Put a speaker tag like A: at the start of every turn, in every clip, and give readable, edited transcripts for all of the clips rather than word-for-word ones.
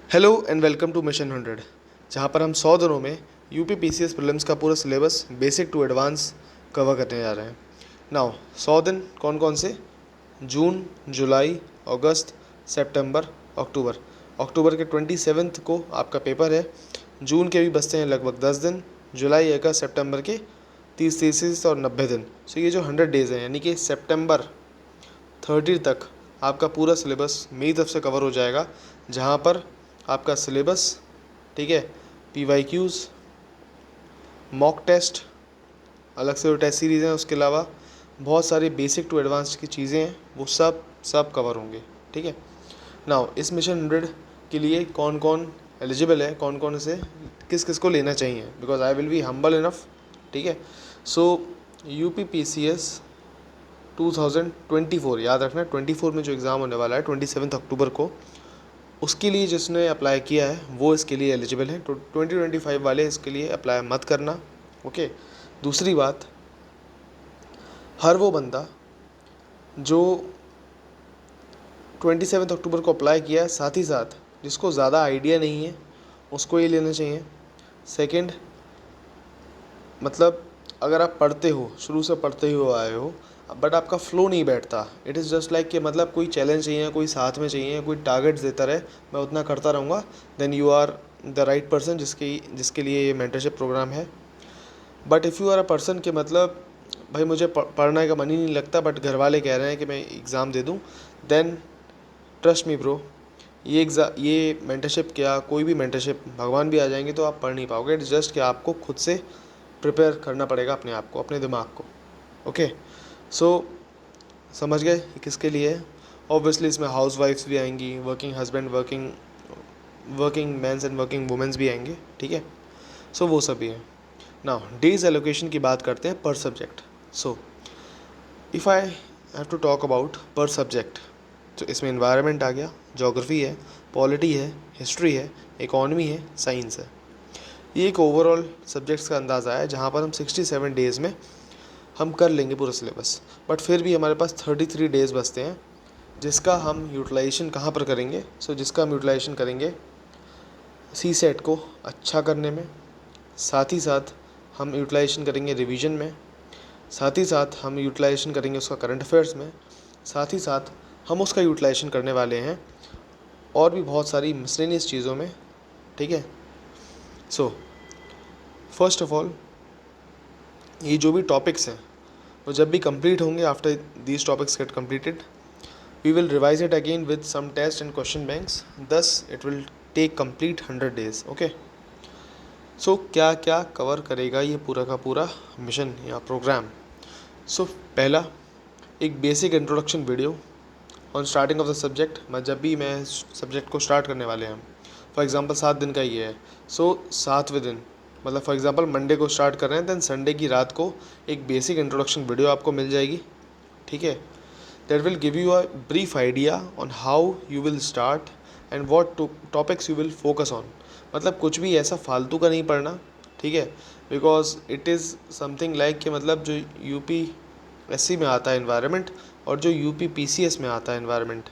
A: Hello and welcome to mission 100, जहाँ पर हम 100 दिनों में यूपी पीसीएस प्रीलिम्स का पूरा syllabus basic to advance cover करने जा रहे हैं। नाउ 100 दिन कौन कौन से? जून, जुलाई, अगस्त, सितंबर, अक्टूबर। अक्टूबर के 27 को आपका पेपर है। जून के भी बचते हैं लगभग 10 दिन। जुलाई, अगस्त, सितंबर के 30 और 90 दिन। सो ये जो 100 डेज़ हैं, यानी कि सितंबर 30 तक आपका पूरा सिलेबस मेरी तरफ से कवर हो जाएगा, जहाँ पर आपका सिलेबस, ठीक है, PYQs, मॉक टेस्ट, अलग से जो टेस्ट सीरीज़ हैं, उसके अलावा बहुत सारी बेसिक टू एडवांस की चीज़ें हैं, वो सब कवर होंगे। ठीक है। नाउ इस मिशन 100 के लिए कौन कौन एलिजिबल है, कौन कौन इसे किस किस को लेना चाहिए, because I will be humble enough. ठीक है। सो यूपी PCS 2024, याद रखना 24 में जो एग्ज़ाम होने वाला है 27 अक्टूबर को, उसके लिए जिसने अप्लाई किया है वो इसके लिए एलिजिबल है। तो 2025 वाले इसके लिए अप्लाई मत करना। ओके। दूसरी बात, हर वो बंदा जो 27 अक्टूबर को अप्लाई किया है, साथ ही साथ जिसको ज़्यादा आइडिया नहीं है, उसको ये लेना चाहिए। सेकंड, मतलब अगर आप पढ़ते हो, शुरू से पढ़ते हुए आए हो, बट आपका फ्लो नहीं बैठता, इट इज़ जस्ट लाइक कि मतलब कोई चैलेंज चाहिए, कोई साथ में चाहिए, कोई टारगेट्स देता रहे, मैं उतना करता रहूँगा, then you are the right person जिसके लिए ये मेंटरशिप प्रोग्राम है। But if you are a person के मतलब भाई मुझे पढ़ने का मन ही नहीं लगता, बट घर वाले कह रहे हैं कि मैं एग्ज़ाम दे दूँ, देन ट्रस्ट मी ब्रो, ये मेंटरशिप, क्या कोई भी मेंटरशिप, भगवान भी आ जाएंगे तो आप पढ़ नहीं पाओगे। इट्स जस्ट कि आपको खुद से प्रिपेयर करना पड़ेगा अपने आप को, अपने दिमाग को। ओके। सो समझ गए ये किसके लिए है? ऑब्वियसली इसमें हाउस वाइफ्स भी आएंगी, working husband, working mans and working womens भी आएंगे। ठीक है। सो वो सब भी है। नाउ डेज एलोकेशन की बात करते हैं पर subject. So if I have to talk about पर सब्जेक्ट, तो इसमें इन्वायरमेंट आ गया, जोग्राफ़ी है, पॉलिटी है, हिस्ट्री है, इकॉनमी है, साइंस है। ये एक ओवरऑल सब्जेक्ट्स का अंदाज़ा है, जहाँ पर हम 67 डेज़ में हम कर लेंगे पूरा सिलेबस। बट फिर भी हमारे पास 33 डेज़ बचते हैं, जिसका हम यूटिलाइजेशन कहाँ पर करेंगे? जिसका हम यूटिलाइजेशन करेंगे CSET को अच्छा करने में, साथ ही साथ हम यूटिलाइजेशन करेंगे रिवीजन में, साथ ही साथ हम यूटिलाइजेशन करेंगे उसका करंट अफेयर्स में, साथ ही साथ हम उसका यूटिलाइजेशन करने वाले हैं और भी बहुत सारी मिसलेनियस चीज़ों में। ठीक है। सो फर्स्ट ऑफ ऑल, ये जो भी टॉपिक्स हैं वो जब भी कंप्लीट होंगे, after these topics get completed, we will revise it again with some test and question banks, thus it will take complete 100 डेज। ओके। सो क्या क्या कवर करेगा ये पूरा का पूरा मिशन या प्रोग्राम? सो पहला, एक basic introduction video on starting of the subject. मैं सब्जेक्ट को स्टार्ट करने वाले हैं, फॉर एग्जांपल 7 दिन का ये है, सो 7वें दिन, मतलब फॉर एग्जांपल मंडे को स्टार्ट कर रहे हैं, दैन संडे की रात को एक बेसिक इंट्रोडक्शन वीडियो आपको मिल जाएगी। ठीक है। That will give you a brief idea on how you will start and what topics you will focus on. मतलब कुछ भी ऐसा फालतू का नहीं पढ़ना। ठीक है। Because it is something like कि मतलब जो UPSC में आता है इन्वायरमेंट और जो UP PCS में आता है इन्वायरमेंट,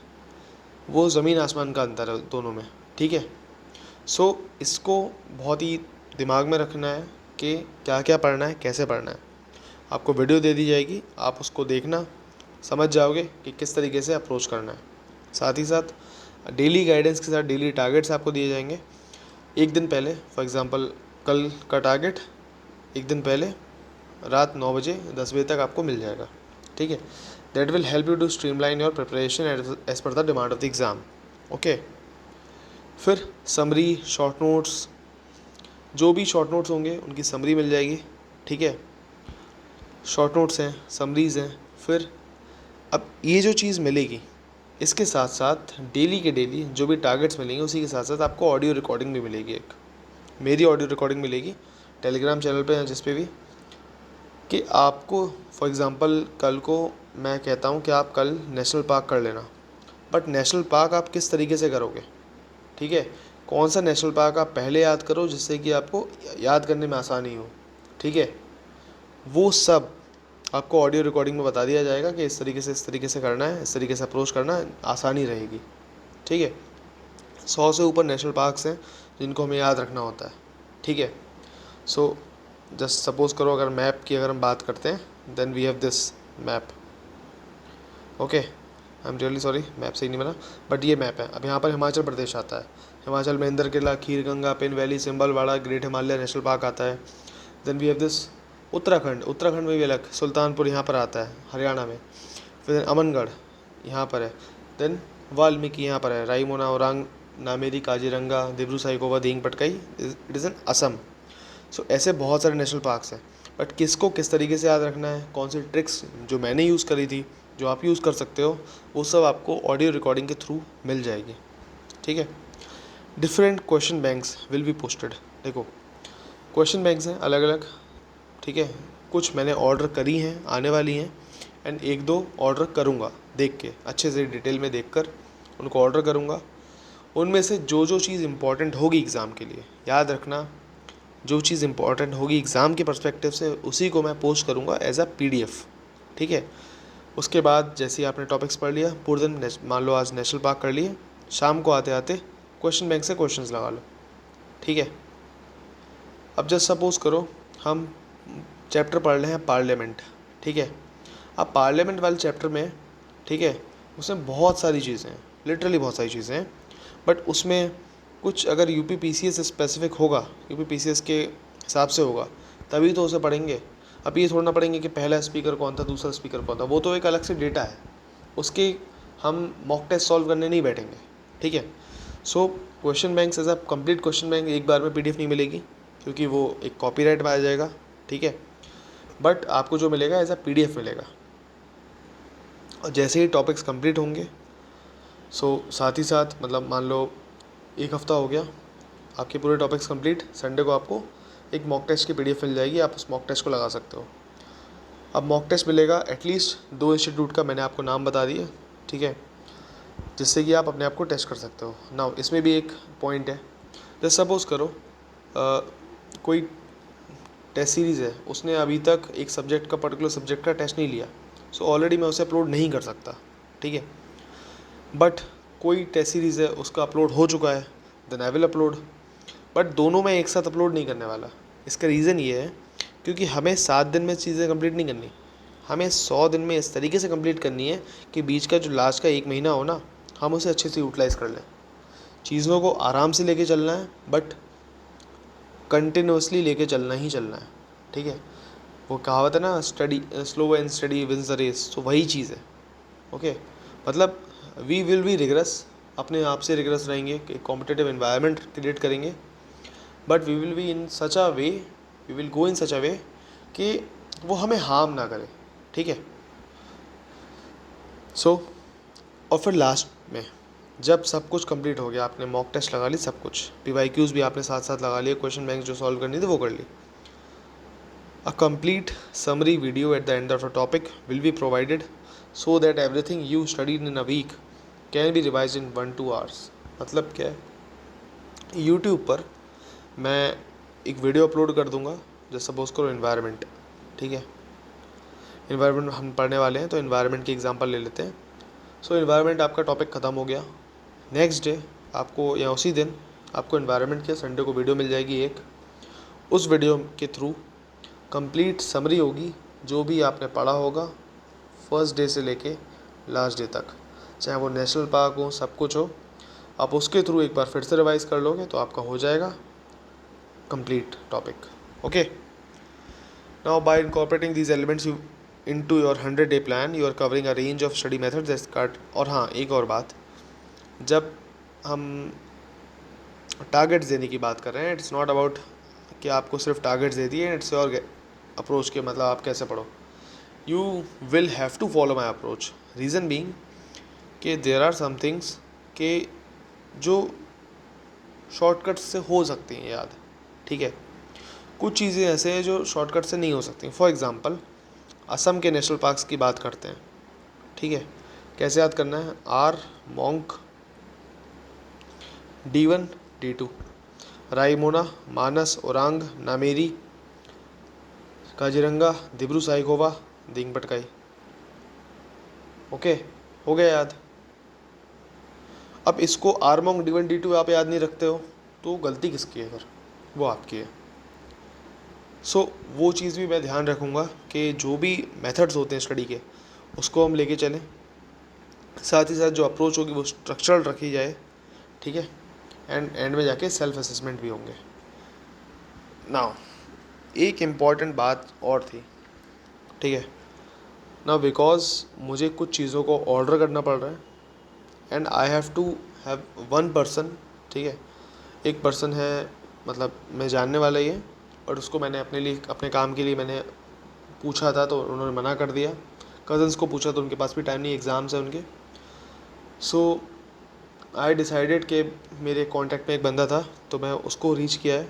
A: वो ज़मीन आसमान का अंतर है दोनों में। ठीक है। सो इसको बहुत ही दिमाग में रखना है कि क्या क्या पढ़ना है, कैसे पढ़ना है। आपको वीडियो दे दी जाएगी, आप उसको देखना, समझ जाओगे कि किस तरीके से अप्रोच करना है। साथ ही साथ डेली गाइडेंस के साथ डेली टारगेट्स आपको दिए जाएंगे। एक दिन पहले, फॉर एग्ज़ाम्पल कल का टारगेट एक दिन पहले रात 9 बजे 10 बजे तक आपको मिल जाएगा। ठीक है। That will help you to streamline your preparation as per the demand of the exam. Okay. फिर समरी, शॉर्ट नोट्स, जो भी शॉर्ट नोट्स होंगे उनकी समरी मिल जाएगी। ठीक है। शॉर्ट नोट्स हैं, समरीज़ हैं। फिर अब ये जो चीज़ मिलेगी, इसके साथ साथ डेली के डेली जो भी टारगेट्स मिलेंगे, उसी के साथ साथ आपको ऑडियो रिकॉर्डिंग भी मिलेगी। एक मेरी ऑडियो रिकॉर्डिंग मिलेगी टेलीग्राम चैनल पे, जिस पे भी, कि आपको फॉर एग्ज़ाम्पल कल को मैं कहता हूँ कि आप कल नेशनल पार्क कर लेना, बट नेशनल पार्क आप किस तरीके से करोगे? ठीक है। कौन सा नेशनल पार्क आप पहले याद करो जिससे कि आपको याद करने में आसानी हो। ठीक है। वो सब आपको ऑडियो रिकॉर्डिंग में बता दिया जाएगा कि इस तरीके से करना है, इस तरीके से अप्रोच करना है, आसानी रहेगी। ठीक है। 100 से ऊपर नेशनल पार्क्स हैं जिनको हमें याद रखना होता है, ठीक है। सो जस्ट सपोज करो अगर मैप की अगर हम बात करते हैं, then we have this map, okay. I am really sorry, map सही नहीं बना, बट ये मैप है। अब यहाँ पर हिमाचल प्रदेश आता है, हिमाचल में Inder Kila, Khir Ganga, Pin valley, Simbalbara, great Himalaya national park आता है। Then we have this Uttarakhand, Uttarakhand में भी अलग सुल्तानपुर यहाँ पर आता है हरियाणा में। फिर अमनगढ़ यहाँ पर है। देन वाल्मीकि यहाँ पर है, Raimona, Orang, Nameri, Kaziranga, Dibru Saikhowa, Dehing Patkai, it is in Assam. So ऐसे बहुत सारे नेशनल पार्क्स हैं, बट किसको किस तरीके से याद रखना है, कौन सी ट्रिक्स जो मैंने यूज़ करी थी, जो आप यूज़ कर सकते हो, वो सब आपको ऑडियो रिकॉर्डिंग के थ्रू मिल जाएगी, ठीक है। Different question banks will be posted. देखो क्वेश्चन बैंक्स हैं अलग अलग, ठीक है। कुछ मैंने ऑर्डर करी हैं, आने वाली हैं, एंड एक दो ऑर्डर करूँगा, देख के अच्छे से डिटेल में देख कर उनको ऑर्डर करूँगा। उनमें से जो जो चीज़ इंपॉर्टेंट होगी एग्ज़ाम के लिए, याद रखना, जो चीज़ इंपॉर्टेंट होगी एग्ज़ाम के पर्सपेक्टिव से, उसी को मैं पोस्ट करूँगा एज अ PDF, ठीक है। उसके बाद जैसे ही आपने टॉपिक्स पढ़ लिया, पूरे दिन मान लो आज नेशनल पार्क कर लिए, शाम को आते आते क्वेश्चन बैंक से क्वेश्चंस लगा लो, ठीक है। अब जस्ट सपोज़ करो हम चैप्टर पढ़ रहे हैं पार्लियामेंट, ठीक है। अब पार्लियामेंट वाले चैप्टर में, ठीक है, उसमें बहुत सारी चीज़ें हैं, लिटरली बहुत सारी चीज़ें हैं, बट उसमें कुछ अगर UP PCS स्पेसिफिक होगा, UP PCS के हिसाब से होगा, तभी तो उसे पढ़ेंगे। अब ये थोड़ा ना पढ़ेंगे कि पहला स्पीकर कौन था, दूसरा स्पीकर कौन था, वो तो एक अलग से डेटा है, उसके हम मॉक टेस्ट सॉल्व करने नहीं बैठेंगे, ठीक है। So question bank as a complete question bank एक बार में PDF नहीं मिलेगी, क्योंकि वो एक कॉपीराइट में आ जाएगा, ठीक है। बट आपको जो मिलेगा एज अ PDF मिलेगा। और जैसे ही टॉपिक्स कंप्लीट होंगे, सो साथ ही साथ मतलब मान लो एक हफ़्ता हो गया, आपके पूरे टॉपिक्स कंप्लीट, संडे को आपको एक मॉक टेस्ट की PDF मिल जाएगी, आप उस मॉक टेस्ट को लगा सकते हो। अब मॉक टेस्ट मिलेगा एटलीस्ट 2 इंस्टीट्यूट का, मैंने आपको नाम बता दिए, ठीक है, जिससे कि आप अपने आप को टेस्ट कर सकते हो। नाउ इसमें भी एक पॉइंट है, जैसे सपोज़ करो कोई टेस्ट सीरीज़ है, उसने अभी तक एक सब्जेक्ट का, पर्टिकुलर सब्जेक्ट का टेस्ट नहीं लिया, सो ऑलरेडी मैं उसे अपलोड नहीं कर सकता, ठीक है। बट कोई टेस्ट सीरीज़ है उसका अपलोड हो चुका है, then I will upload. But दोनों में एक साथ अपलोड नहीं करने वाला। इसका रीज़न ये है क्योंकि हमें 7 दिन में चीज़ें कंप्लीट नहीं करनी, हमें 100 दिन में इस तरीके से कंप्लीट करनी है कि बीच का जो लास्ट का 1 महीना हो ना, हम उसे अच्छे से यूटिलाइज़ कर लें। चीज़ों को आराम से लेके चलना है, बट कंटिन्यूसली लेके चलना ही चलना है, ठीक है। वो कहावत है ना, study slow and study wins the race, तो वही चीज़ है, ओके। मतलब वी विल बी रिग्रेस, अपने आप से रिग्रेस रहेंगे, एक कॉम्पिटिटिव एनवायरनमेंट क्रिएट करेंगे, but we will be in such a way, we will go in such a way कि वो हमें हार्म ना करे, ठीक है। सो और फिर लास्ट में जब सब कुछ कंप्लीट हो गया, आपने मॉक टेस्ट लगा ली, सब कुछ PYQs भी आपने साथ साथ लगा लिए, क्वेश्चन बैंक जो सॉल्व करनी थी वो कर ली, अ complete summary video at the end of the topic will be provided so that everything you studied in a week can be revised in 1-2 hours। मतलब क्या है, यूट्यूब पर मैं एक वीडियो अपलोड कर दूंगा, जैसे सपोज करो इन्वायरमेंट, ठीक है। इन्वायरमेंट हम पढ़ने वाले हैं, तो इन्वायरमेंट की एग्जांपल ले लेते हैं। सो इन्वायरमेंट आपका टॉपिक ख़त्म हो गया, नेक्स्ट डे आपको या उसी दिन आपको इन्वायरमेंट के संडे को वीडियो मिल जाएगी एक। उस वीडियो के थ्रू कंप्लीट समरी होगी, जो भी आपने पढ़ा होगा फर्स्ट डे से लेके लास्ट डे तक, चाहे वो नेशनल पार्क हो, सब कुछ हो, आप उसके थ्रू एक बार फिर से रिवाइज कर लोगे तो आपका हो जाएगा complete topic, okay. Now by incorporating these elements you into your 100-day plan, you are covering a range of study methods that start. और हाँ, एक और बात, जब हम टारगेट्स देने की बात कर रहे हैं, इट्स नॉट अबाउट कि आपको सिर्फ टारगेट्स दे दिए, इट्स योर अप्रोच के, मतलब आप कैसे पढ़ो। You will have to follow my approach, reason being कि देयर आर सम थिंग्स के जो शॉर्टकट से हो सकती हैं याद, ठीक है। कुछ चीज़ें ऐसे हैं जो शॉर्टकट से नहीं हो सकती। फॉर एग्ज़ाम्पल असम के नेशनल पार्क्स की बात करते हैं, ठीक है। कैसे याद करना है, आर मोंक, D1 D2, Raimona, Manas, Orang, Nameri, Kaziranga, Dibru Saikhowa, Dehing Patkai, okay, हो गया याद। अब इसको आर्मोंग D1 D2 आप याद नहीं रखते हो तो गलती किसकी है फिर? वो आपकी है। सो वो चीज़ भी मैं ध्यान रखूँगा कि जो भी मेथड्स होते हैं स्टडी के उसको हम लेके चलें, साथ ही साथ जो अप्रोच होगी वो स्ट्रक्चरल रखी जाए, ठीक है। एंड में जाके सेल्फ असेसमेंट भी होंगे। नाउ एक इम्पॉर्टेंट बात और थी, ठीक है। नाउ बिकॉज मुझे कुछ चीज़ों को ऑर्डर करना पड़ रहा है and I have to have one person, ठीक है। एक पर्सन है, मतलब मैं जानने वाला ही है, और उसको मैंने अपने लिए, अपने काम के लिए मैंने पूछा था तो उन्होंने मना कर दिया। कज़न्स को पूछा तो उनके पास भी टाइम नहीं, एग्ज़ाम्स है उनके। सो आई डिसाइडेड कि मेरे कॉन्टैक्ट में एक बंदा था तो मैं उसको रीच किया है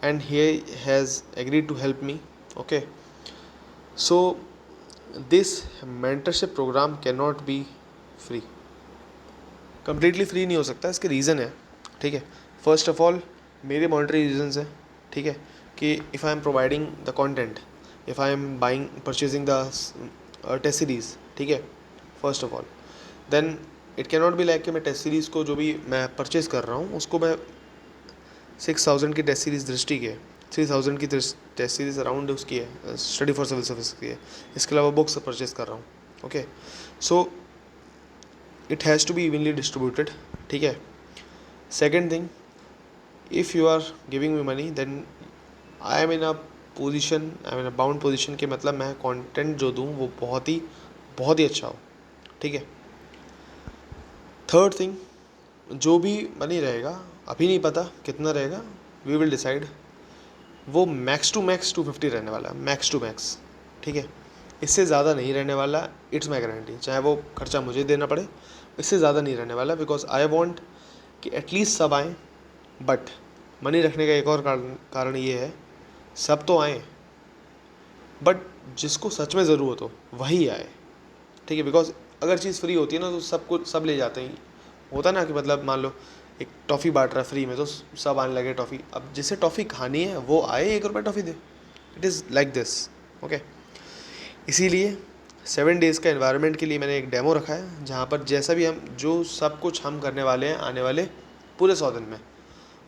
A: and he has agreed to help me. Okay, so this mentorship program can not be free, completely free नहीं हो सकता। इसके रीज़न है, ठीक है। फर्स्ट ऑफ ऑल मेरे मॉनिटरी रीजंस है, ठीक है, कि if I am providing the content, if I am buying purchasing the test series, ठीक है, first of all, then it can not be like कि मैं टेस्ट सीरीज़ को जो भी मैं परचेज़ कर रहा हूँ उसको मैं 6000 की टेस्ट सीरीज़ दृष्टि की है, 3000 की टेस्ट सीरीज़ अराउंड उसकी है, स्टडी फॉर सिविल सर्विस की है, इसके अलावा बुक्स परचेज़ कर रहा हूँ। Okay, so it has to be evenly distributed, ठीक है। Second thing, if you are giving me money then I am in a position, I am in a bound position के मतलब मैं कंटेंट जो दूँ वो बहुत ही अच्छा हो, ठीक है। थर्ड थिंग, जो भी मनी रहेगा अभी नहीं पता कितना रहेगा, वी विल डिसाइड, वो मैक्स टू मैक्स 250 रहने वाला है, मैक्स टू मैक्स, ठीक है। इससे ज़्यादा नहीं रहने वाला, इट्स माई गारंटी, चाहे वो खर्चा मुझे देना पड़े, इससे ज़्यादा नहीं रहने वाला, बिकॉज आई वॉन्ट कि एटलीस्ट सब आएँ। बट मनी रखने का एक और कारण ये है, सब तो आएँ बट जिसको सच में ज़रूरत हो वही आए, ठीक है। बिकॉज अगर चीज़ फ्री होती है ना तो सब कुछ सब ले जाते हैं, होता ना कि मतलब मान लो एक टॉफ़ी बांट रहा है फ्री में तो सब आने लगे टॉफ़ी, अब जिसे टॉफ़ी खानी है वो आए 1 रुपये toffee they, it is like this. Okay, इसीलिए 7 डेज़ का एनवायरनमेंट के लिए मैंने एक डेमो रखा है जहाँ पर जैसा भी हम जो सब कुछ हम करने वाले हैं आने वाले पूरे 100 दिन में,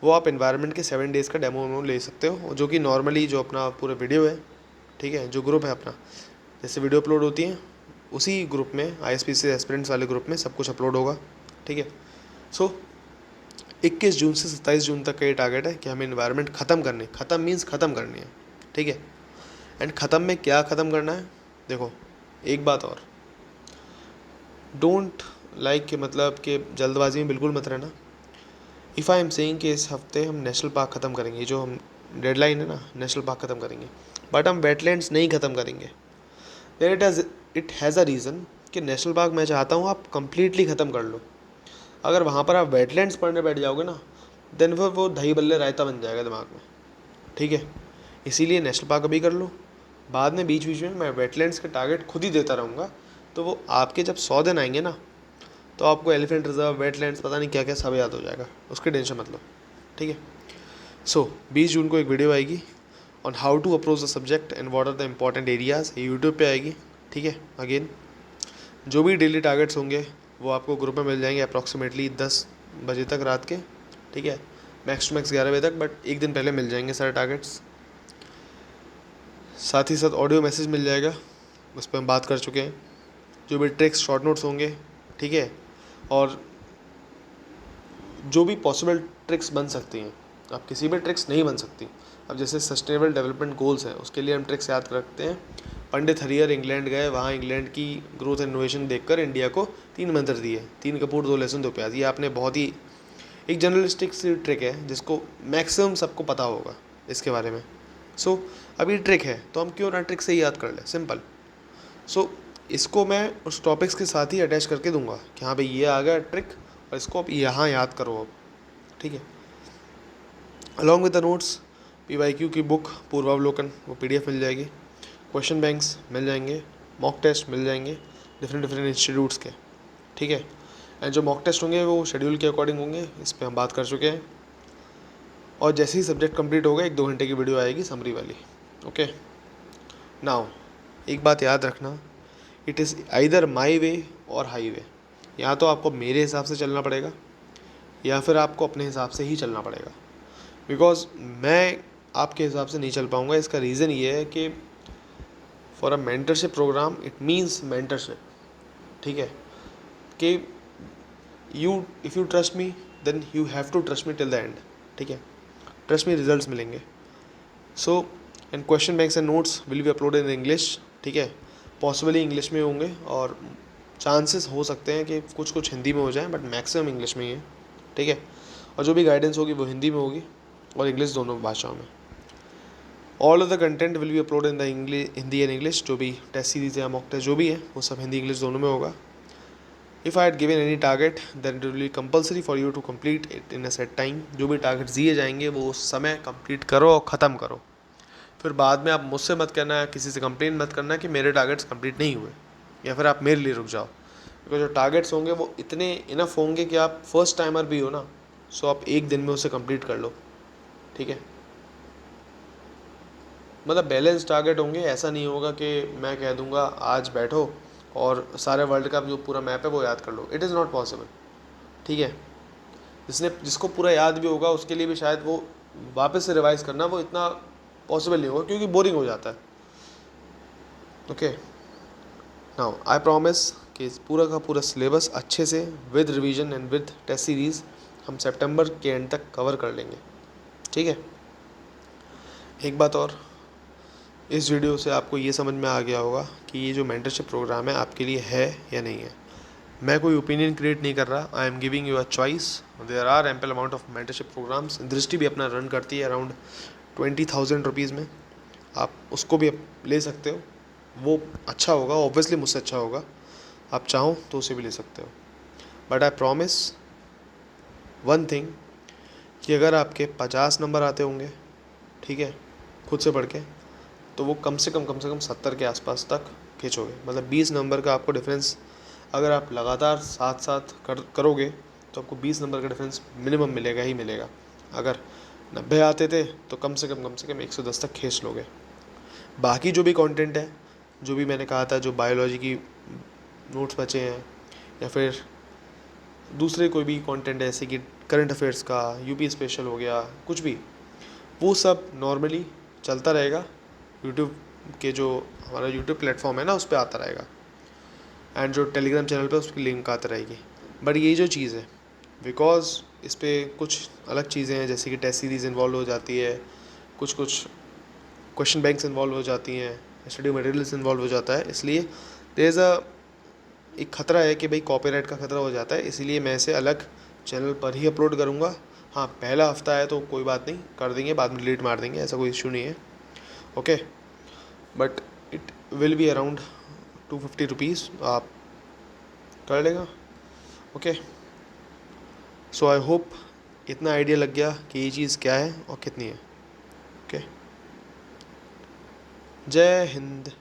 A: वो आप एनवायरनमेंट के 7 डेज़ का डेमो ले सकते हो, जो कि नॉर्मली जो अपना पूरा वीडियो है, ठीक है, जो ग्रुप है अपना, जैसे वीडियो अपलोड होती है उसी ग्रुप में, ISPC एस्पिरेंट्स वाले ग्रुप में सब कुछ अपलोड होगा, ठीक है। सो 21 जून से 27 जून तक का ये टारगेट है कि हमें एनवायरनमेंट ख़त्म मीन्स ख़त्म करनी है, ठीक है। एंड ख़त्म में क्या ख़त्म करना है, देखो एक बात और, डोंट लाइक के मतलब कि जल्दबाजी में बिल्कुल मत रहना। इफ़ आई एम सेइंग कि इस हफ्ते हम नेशनल पार्क ख़त्म करेंगे, जो हम डेडलाइन है ना नेशनल पार्क ख़त्म करेंगे, बट हम वेटलैंड्स नहीं ख़त्म करेंगे, then it has a reason कि नेशनल पार्क मैं चाहता हूँ आप कम्प्लीटली ख़त्म कर लो। अगर वहाँ पर आप वेटलैंड्स पढ़ने बैठ जाओगे ना देन फिर वो दही बल्ले रायता बन जाएगा दिमाग में, ठीक है। इसीलिए नेशनल पार्क अभी कर लो, बाद में बीच बीच में मैं वेटलैंड्स के टारगेट खुद ही देता रहूँगा, तो वो आपके जब 100 दिन आएंगे ना तो आपको एलिफेंट रिजर्व, वेटलैंड्स, पता नहीं क्या क्या सब याद हो जाएगा, उसकी टेंशन मत लो, ठीक है। सो 20 जून को एक वीडियो आएगी on how to approach the subject and what are the important areas, ये यूट्यूब पे आएगी, ठीक है। अगेन जो भी डेली टारगेट्स होंगे वो आपको ग्रुप में मिल जाएंगे अप्रॉक्सीमेटली 10 बजे तक रात के, ठीक है, मैक्स टू मैक्स 11 बजे तक, बट एक दिन पहले मिल जाएंगे सारे टारगेट्स। साथ ही साथ ऑडियो मैसेज मिल जाएगा, उस पर हम बात कर चुके हैं, जो भी ट्रिक्स शॉर्ट नोट्स होंगे, ठीक है, और जो भी पॉसिबल ट्रिक्स बन सकती हैं, अब किसी भी ट्रिक्स नहीं बन सकती। अब जैसे सस्टेनेबल डेवलपमेंट गोल्स हैं उसके लिए हम ट्रिक्स याद रखते हैं, पंडित हरिहर इंग्लैंड गए, वहाँ इंग्लैंड की ग्रोथ एंड इनोवेशन देखकर इंडिया को 3 मंत्र दिए, 3 कपूर 2 लहसुन 2 प्याज, ये आपने बहुत ही एक जर्नलिस्टिक सी ट्रिक है जिसको मैक्सिमम सबको पता होगा इसके बारे में। सो अब ये ट्रिक है तो हम क्यों ना ट्रिक से ही याद कर लें, सिंपल। सो इसको मैं उस टॉपिक्स के साथ ही अटैच करके दूंगा कि हाँ भाई ये आ गया ट्रिक और इसको अब यहाँ याद करो अब, ठीक है। Along with the notes PYQ की बुक पूर्वावलोकन वो PDF मिल जाएगी, क्वेश्चन बैंक्स मिल जाएंगे, मॉक टेस्ट मिल जाएंगे डिफरेंट इंस्टीट्यूट्स के, ठीक है। एंड जो मॉक टेस्ट होंगे वो शेड्यूल के अकॉर्डिंग होंगे, इस पर हम बात कर चुके हैं। और जैसे ही सब्जेक्ट कंप्लीट होगा 1-2 घंटे की वीडियो आएगी समरी वाली, ओके। नाउ एक बात याद रखना, इट इज़ आइदर माई वे और हाई वे, या तो आपको मेरे हिसाब से चलना पड़ेगा या फिर आपको अपने हिसाब से ही चलना पड़ेगा, बिकॉज मैं आपके हिसाब से नहीं चल पाऊँगा। इसका रीज़न ये है कि for a mentorship program it means mentorship, ठीक है, कि you if you trust me then you have to trust me till the end, ठीक है। ट्रस्ट मी, रिजल्ट्स मिलेंगे। So and question banks and notes will be uploaded in English, ठीक है। Possibly English में होंगे और चांसेस हो सकते हैं कि कुछ कुछ हिंदी में हो जाए, बट मैक्सिमम इंग्लिश में ही है, ठीक है। और जो भी गाइडेंस होगी वो हिंदी में होगी और इंग्लिश, दोनों भाषाओं में। All of the content will be upload in the Hindi and English. जो भी टेस्ट सीरीज या मॉक टेस्ट जो भी है वो सब हिंदी इंग्लिश दोनों में होगा। If I had given any target then it will be compulsory for you to complete it in a set time. जो भी टारगेट दिए जाएंगे वो उस समय कंप्लीट करो और ख़त्म करो। फिर बाद में आप मुझसे मत करना, किसी से कंप्लेन मत करना कि मेरे टारगेट्स कंप्लीट नहीं हुए, या फिर आप मेरे लिए रुक जाओ। बिकॉज जो टारगेट्स होंगे वो इतने इनफ होंगे कि आप फर्स्ट टाइमर भी हो ना, सो आप एक दिन में उसे कंप्लीट कर लो, ठीक है। मतलब बैलेंस टारगेट होंगे। ऐसा नहीं होगा कि मैं कह दूंगा आज बैठो और सारे वर्ल्ड का जो पूरा मैप है वो याद कर लो। इट इज़ नॉट पॉसिबल, ठीक है। जिसको पूरा याद भी होगा उसके लिए भी शायद वो वापस से रिवाइज करना वो इतना पॉसिबल नहीं होगा, क्योंकि बोरिंग हो जाता है। ओके, नाउ आई प्रॉमिस कि पूरा का पूरा सिलेबस अच्छे से with revision and with test series हम सितंबर के एंड तक कवर कर लेंगे, ठीक है। एक बात और, इस वीडियो से आपको ये समझ में आ गया होगा कि ये जो मेंटरशिप प्रोग्राम है आपके लिए है या नहीं है। मैं कोई ओपिनियन क्रिएट नहीं कर रहा, I am giving you a choice. There are ample amount of mentorship programs. Drishti भी अपना रन करती है अराउंड 20,000 रुपीज़ में, आप उसको भी ले सकते हो। वो अच्छा होगा, ऑब्वियसली मुझसे अच्छा होगा। आप चाहो तो उसे भी ले सकते हो। But I promise one thing, कि अगर आपके 50 नंबर आते होंगे, ठीक है, खुद से पढ़ के, तो वो कम से कम 70 के आसपास तक खींचोगे। मतलब 20 नंबर का आपको डिफरेंस, अगर आप लगातार साथ साथ करोगे तो आपको 20 नंबर का डिफरेंस मिनिमम मिलेगा ही मिलेगा। अगर 90 आते थे तो कम से कम 110 तक खींच लोगे। बाकी जो भी कंटेंट है, जो भी मैंने कहा था, जो बायोलॉजी की नोट्स बचे हैं, या फिर दूसरे कोई भी कंटेंट है जैसे कि करंट अफेयर्स का, यूपी स्पेशल हो गया, कुछ भी, वो सब नॉर्मली चलता रहेगा। यूट्यूब के जो हमारा यूट्यूब प्लेटफॉर्म है ना, उस पर आता रहेगा, एंड जो टेलीग्राम चैनल पे उसकी लिंक आती रहेगी। बट ये जो चीज़ है, बिकॉज इस पर कुछ अलग चीज़ें हैं, जैसे कि टेस्ट सीरीज़ इन्वॉल्व हो जाती है, कुछ कुछ क्वेश्चन बैंक्स इन्वॉल्व हो जाती हैं, स्टडी मटेरियल्स इन्वॉल्व हो जाता है, इसलिए देयर इज़ एक ख़तरा है कि भाई कॉपीराइट का ख़तरा हो जाता है। इसीलिए मैं इसे अलग चैनल पर ही अपलोड करूँगा। हाँ, पहला हफ्ता है तो कोई बात नहीं, कर देंगे, बाद में डिलीट मार देंगे, ऐसा कोई इशू नहीं है। Okay, but it will be around 250 rupees, आप कर लेगा। ओके, सो आई होप इतना आइडिया लग गया कि ये चीज़ क्या है और कितनी है। ओके, जय हिंद।